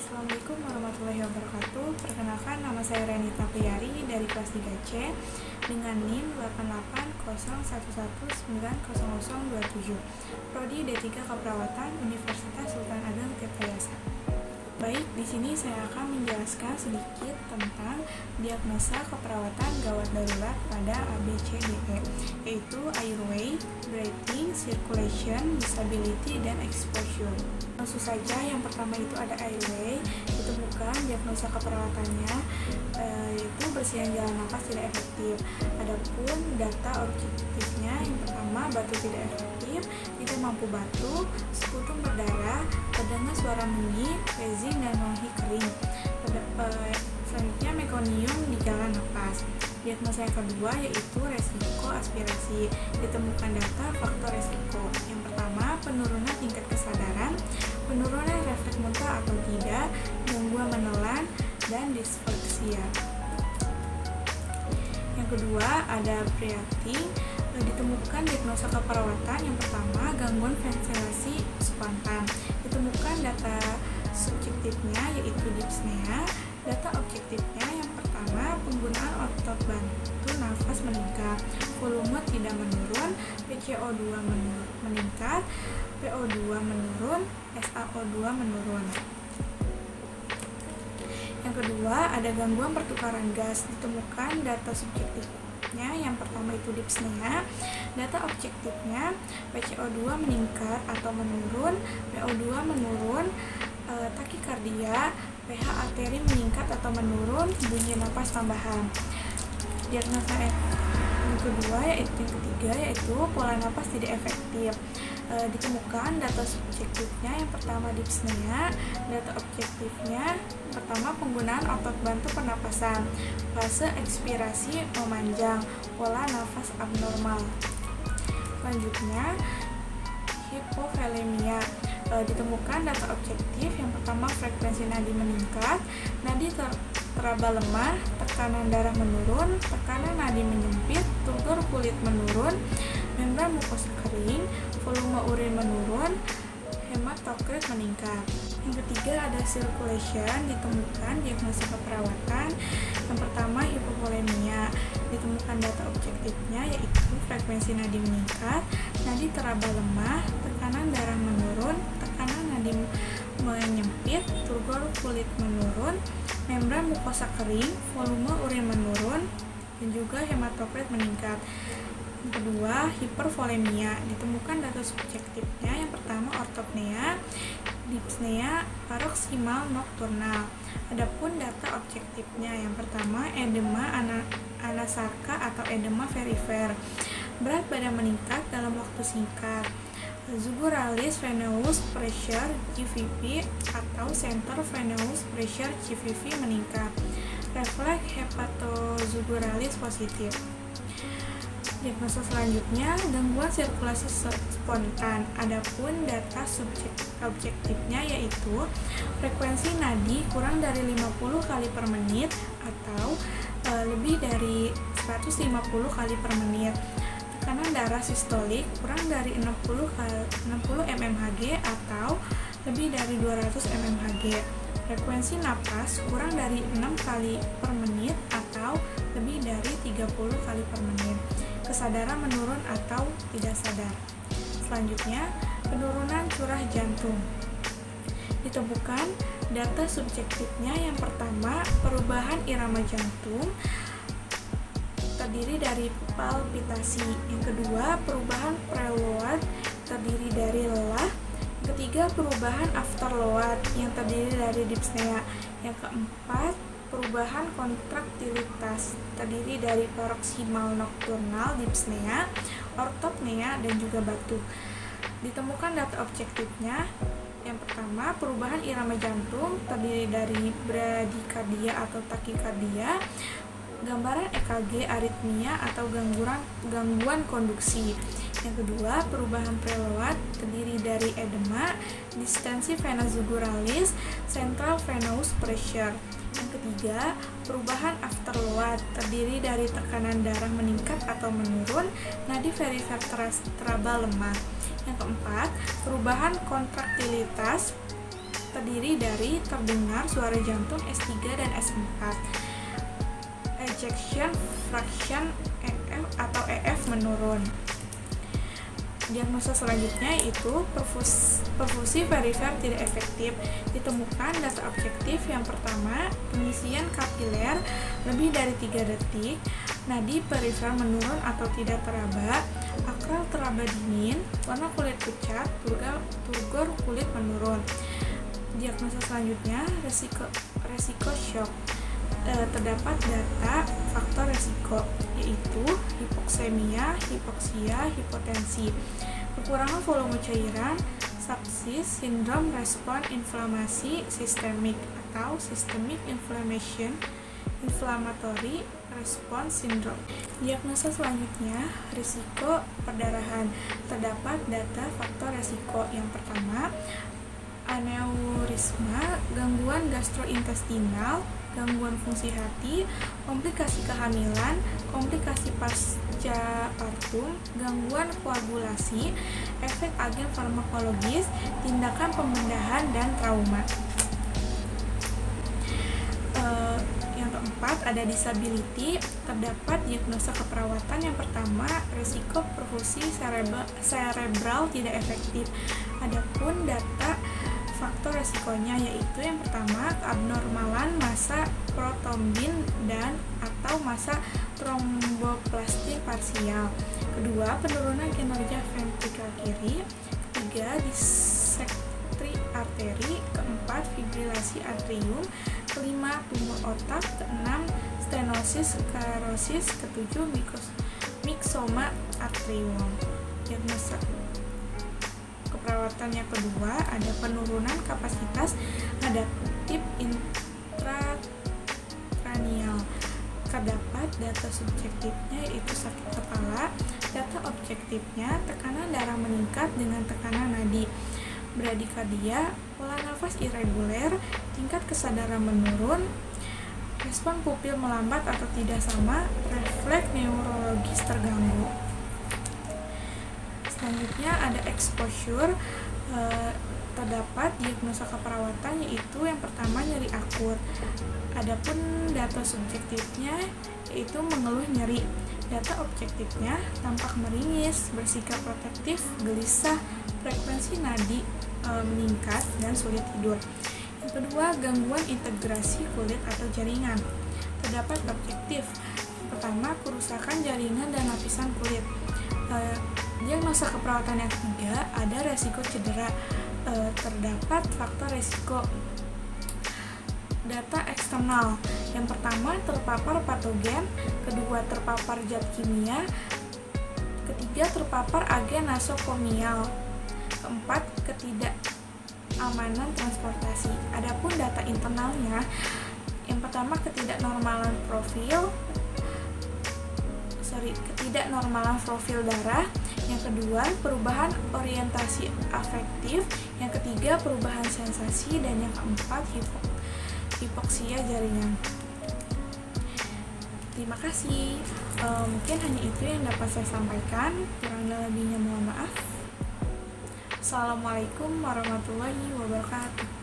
Assalamualaikum warahmatullahi wabarakatuh. Perkenalkan, nama saya Renita Priyari dari kelas 3C dengan NIM 88011900027, Prodi D3 Keperawatan, Universitas Sultan Ageng Tirtayasa. Baik, di sini saya akan menjelaskan sedikit tentang diagnosa keperawatan gawat darurat pada ABCDE, yaitu airway, breathing, circulation, disability, dan exposure. Langsung saja, yang pertama itu ada airway. Ditemukan diagnosa keperawatannya yaitu bersihan jalan nafas tidak efektif. Adapun data objektifnya, yang pertama batuk tidak efektif, tidak mampu batuk, sekutum berdarah, terdengar suara menggigil, wheezing, dan menghih kering. Selanjutnya mekonium di jalan nafas. Diagnosa yang kedua yaitu resiko aspirasi. Ditemukan data faktor resiko. Yang pertama, penurunan tingkat kesadaran, penurunan refleks muntah atau tidak, gangguan menelan, dan disfeksia. Yang kedua ada breathing. Ditemukan diagnosa keperawatan. Yang pertama, gangguan ventilasi spontan. Ditemukan data subjektifnya yaitu dyspnea. Data objektifnya, yang pertama, penggunaan otot bantu nafas meningkat, volume tidak menurun, PCO2 meningkat, PO2 menurun, SaO2 menurun. Yang kedua, ada gangguan pertukaran gas. Ditemukan data subjektifnya, yang pertama itu dyspnea. Data objektifnya, PCO2 meningkat atau menurun, PO2 menurun, takikardia, pH arteri meningkat atau menurun, bunyi napas tambahan. Diagnosa yang kedua yaitu yang ketiga yaitu pola napas tidak efektif. Ditemukan data subjektifnya, yang pertama dyspnea. Data objektifnya, pertama penggunaan otot bantu pernapasan, fase ekspirasi memanjang, pola nafas abnormal. Selanjutnya hipovolemia. Ditemukan data objektif, yang pertama frekuensi nadi meningkat, nadi teraba lemah, tekanan darah menurun, tekanan nadi menyempit, turgor kulit menurun, membran mukosa kering, volume urin menurun, hematokrit meningkat. Yang ketiga ada circulation. Ditemukan diagnosa keperawatan. Yang pertama hipovolemia. Ditemukan data objektifnya yaitu frekuensi nadi meningkat, nadi teraba lemah, tekanan darah menurun, tekanan nadi menyempit, turgor kulit menurun, membran mukosa kering, volume urin menurun, dan juga hematokrit meningkat. Yang kedua, hipervolemia. Ditemukan data subjektifnya, yang pertama ortopnea, dyspnea, paroksimal nokturnal. Adapun data objektifnya, yang pertama edema anasarka atau edema perifer. Berat badan meningkat dalam waktu singkat. Zuguralis venous pressure GVP atau center venous pressure GVP meningkat. Refleks hepatozuguralis positif. Diagnosa selanjutnya gangguan sirkulasi spontan. Adapun data objektifnya yaitu frekuensi nadi kurang dari 50 kali per menit atau lebih dari 150 kali per menit. Tekanan darah sistolik kurang dari 60 mmHg atau lebih dari 200 mmHg. Frekuensi napas kurang dari 6 kali per menit atau lebih dari 30 kali per menit. Kesadaran menurun atau tidak sadar. Selanjutnya, penurunan curah jantung. Ditemukan data subjektifnya, yang pertama perubahan irama jantung terdiri dari palpitasi. Yang kedua, perubahan preload terdiri dari lelah. Yang ketiga, perubahan afterload yang terdiri dari dyspnea. Yang keempat, perubahan kontraktilitas terdiri dari paroksimal nokturnal, dyspnea, ortopnea, dan juga batuk. Ditemukan data objektifnya, yang pertama perubahan irama jantung terdiri dari bradikardia atau takikardia, gambaran EKG aritmia atau gangguan konduksi. Yang kedua, perubahan preload terdiri dari edema, distensi venozuguralis, central venous pressure. Yang ketiga, perubahan afterload terdiri dari tekanan darah meningkat atau menurun, nadi perifer teraba lemah. Yang keempat, perubahan kontraktilitas terdiri dari terdengar suara jantung S3 dan S4, ejection fraction EF atau EF menurun. Diagnosa selanjutnya yaitu perfusi perifer tidak efektif. Ditemukan data objektif yang pertama, pengisian kapiler lebih dari 3 detik, nadi perifer menurun atau tidak teraba, akral teraba dingin, warna kulit pucat, turgor kulit menurun. Diagnosa selanjutnya resiko shock. Terdapat data faktor resiko yaitu hipoksemia, hipoksia, hipotensi, kekurangan volume cairan, sepsis, sindrom respon inflamasi sistemik atau systemic inflammatory response syndrome. Diagnosa selanjutnya risiko perdarahan. Terdapat data faktor resiko yang pertama, aneurisma, gangguan gastrointestinal, gangguan fungsi hati, komplikasi kehamilan, komplikasi pasca partum, gangguan koagulasi, efek agen farmakologis, tindakan pembedahan, dan trauma. Yang keempat ada disability. Terdapat diagnosa keperawatan yang pertama, risiko perfusi cerebral tidak efektif. Adapun data faktor resikonya yaitu yang pertama, abnormalan massa protrombin dan atau massa tromboplastin parsial. Kedua, penurunan kinerja ventrikel kiri. Ketiga, disektri arteri. Keempat, fibrilasi atrium. Kelima, tumor otak. Keenam, stenosis sklerosis. Ketujuh, myxoma atrium. Diagnosa keperawatan yang kedua ada penurunan kapasitas adaptif intrakranial. Terdapat data subjektifnya yaitu sakit kepala, data objektifnya tekanan darah meningkat dengan tekanan nadi, bradikardia, pola nafas irreguler, tingkat kesadaran menurun, respon pupil melambat atau tidak sama, refleks neurologis terganggu. Selanjutnya ada exposure. Terdapat diagnosa keperawatan yaitu yang pertama nyeri akut. Adapun data subjektifnya yaitu mengeluh nyeri. Data objektifnya tampak meringis, bersikap protektif, gelisah, frekuensi nadi meningkat, dan sulit tidur. Yang kedua, gangguan integrasi kulit atau jaringan. Terdapat objektif. Pertama, kerusakan jaringan dan lapisan kulit. Diagnosa keperawatan yang ketiga ada resiko cedera. Terdapat faktor resiko. Data eksternal. Yang pertama, terpapar patogen. Kedua, terpapar zat kimia. Ketiga, terpapar agen nosokomial. Keempat, ketidakamanan transportasi. Adapun data internalnya, yang pertama ketidaknormalan profil darah. Yang kedua, perubahan orientasi afektif. Yang ketiga, perubahan sensasi. Dan yang keempat, hipoksia jaringan. Terima kasih. Mungkin hanya itu yang dapat saya sampaikan. Kurang lebihnya mohon maaf. Assalamualaikum warahmatullahi wabarakatuh.